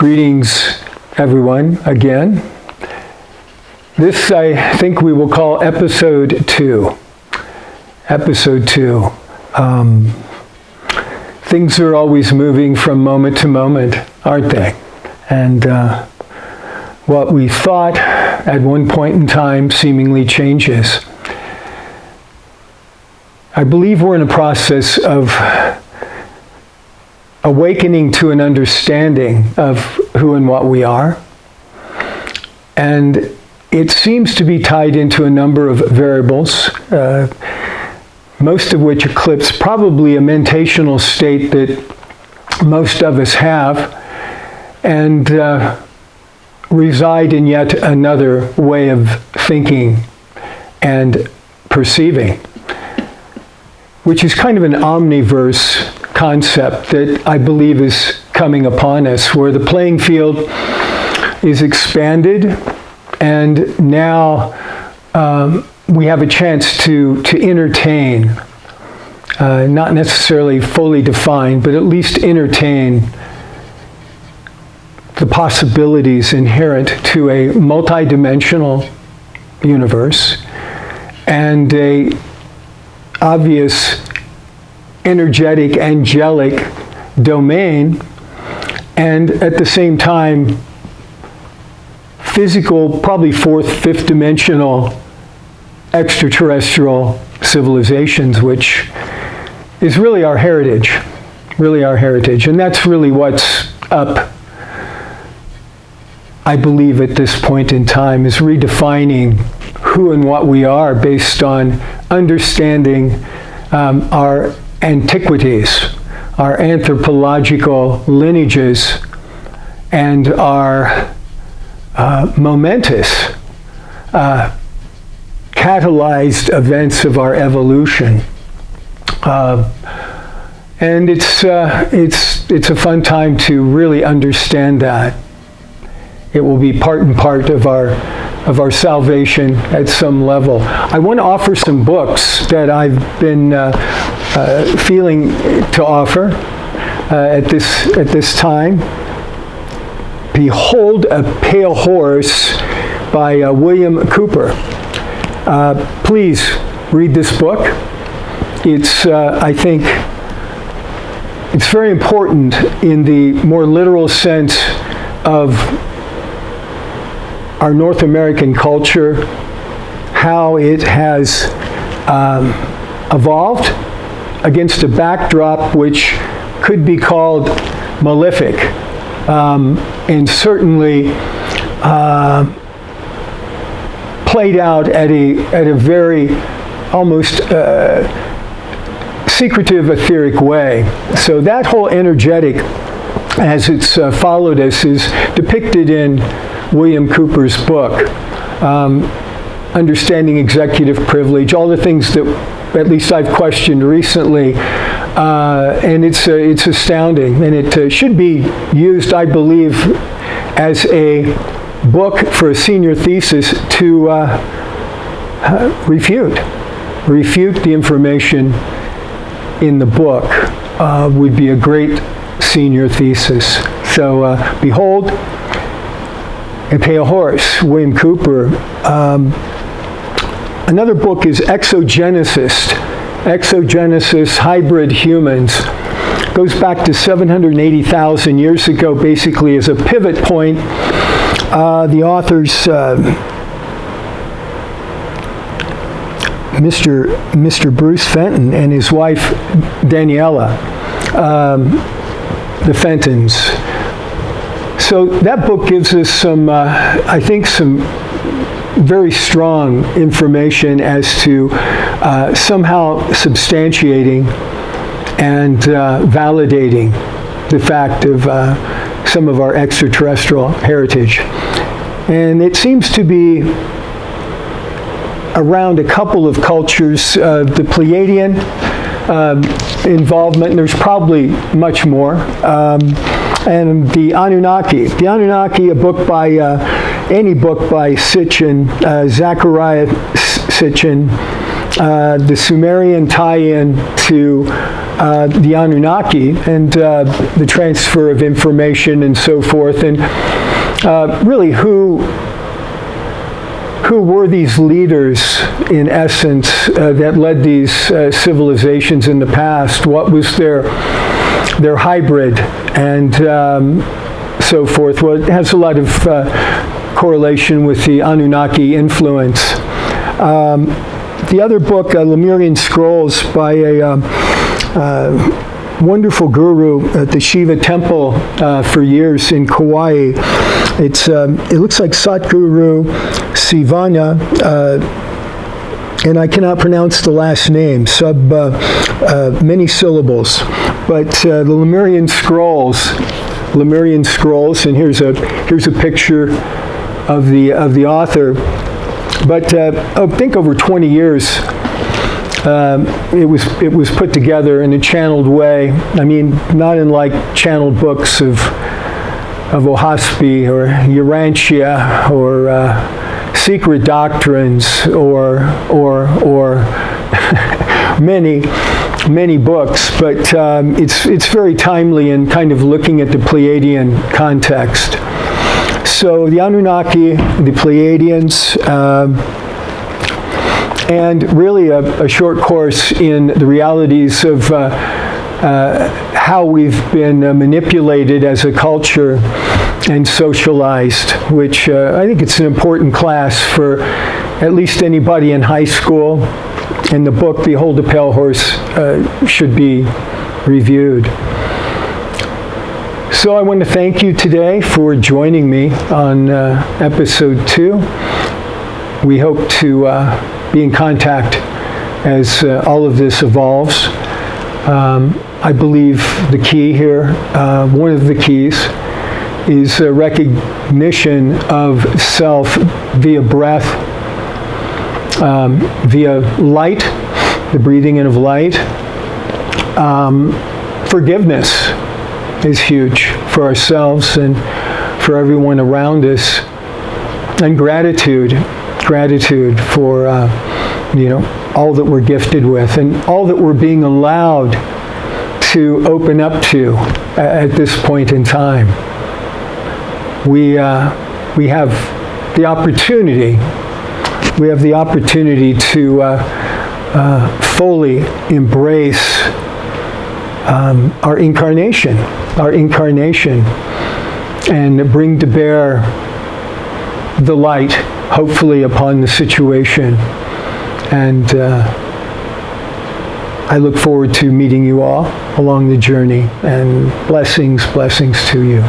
Greetings, everyone, again. This, I think we will call Episode 2. Episode 2. Things are always moving from moment to moment, aren't they? And what we thought at one point in time seemingly changes. I believe we're in a process of awakening to an understanding of who and what we are. And it seems to be tied into a number of variables, most of which eclipse probably a mentational state that most of us have, and reside in yet another way of thinking and perceiving, which is kind of an omniverse concept that I believe is coming upon us, where the playing field is expanded, and now we have a chance to entertain, not necessarily fully defined, but at least entertain the possibilities inherent to a multidimensional universe and a obvious energetic, angelic domain, and at the same time physical, probably fourth, fifth dimensional extraterrestrial civilizations, which is really our heritage, and that's really what's up, I believe, at this point in time, is redefining who and what we are based on understanding our antiquities, our anthropological lineages, and our momentous catalyzed events of our evolution. And it's a fun time to really understand that. It will be part and part of our salvation at some level. I want to offer some books that I've been feeling to offer at this time. Behold a Pale Horse by William Cooper. Please read this book. It's, I think, it's very important in the more literal sense of our North American culture, how it has evolved against a backdrop which could be called malefic, and certainly played out at a very almost secretive, etheric way. So that whole energetic, as it's followed us, is depicted in William Cooper's book, Understanding Executive Privilege, all the things that at least I've questioned recently, and it's astounding, and it should be used, I believe, as a book for a senior thesis to refute the information in the book. Would be a great senior thesis. So behold a Pale Horse, William Cooper. Another book is Exogenesis, Hybrid Humans. Goes back to 780,000 years ago, basically as a pivot point. The author's Mr. Bruce Fenton and his wife Daniela, the Fentons. So that book gives us some, I think, some very strong information as to somehow substantiating and validating the fact of some of our extraterrestrial heritage. And it seems to be around a couple of cultures, the Pleiadian involvement, and there's probably much more, and the Anunnaki. The Anunnaki, any book by Sitchin, Zachariah Sitchin, the Sumerian tie-in to the Anunnaki and the transfer of information and so forth, and really who were these leaders, in essence, that led these civilizations in the past? What was their hybrid and so forth? Well, it has a lot of correlation with the Anunnaki influence. The other book, Lemurian Scrolls, by a wonderful guru at the Shiva temple for years in Kauai. It looks like Satguru Sivana, and I cannot pronounce the last name, many syllables. But the Lemurian Scrolls, and here's a picture of the author. But I think over 20 years, it was put together in a channeled way. I mean, not in like channeled books of Oahspe or Urantia or Secret Doctrines or many books, but it's very timely in kind of looking at the Pleiadian context. So the Anunnaki, the Pleiadians, and really a short course in the realities of how we've been manipulated as a culture and socialized, which I think it's an important class for at least anybody in high school. And the book, Behold the Pale Horse, should be reviewed. So I want to thank you today for joining me on episode 2. We hope to be in contact as all of this evolves. I believe the key here, one of the keys, is a recognition of self via breath, via light, the breathing in of light. Forgiveness is huge for ourselves and for everyone around us, and gratitude for all that we're gifted with and all that we're being allowed to open up to at this point in time. We have the opportunity to fully embrace our incarnation, and bring to bear the light, hopefully, upon the situation. And I look forward to meeting you all along the journey, and blessings to you.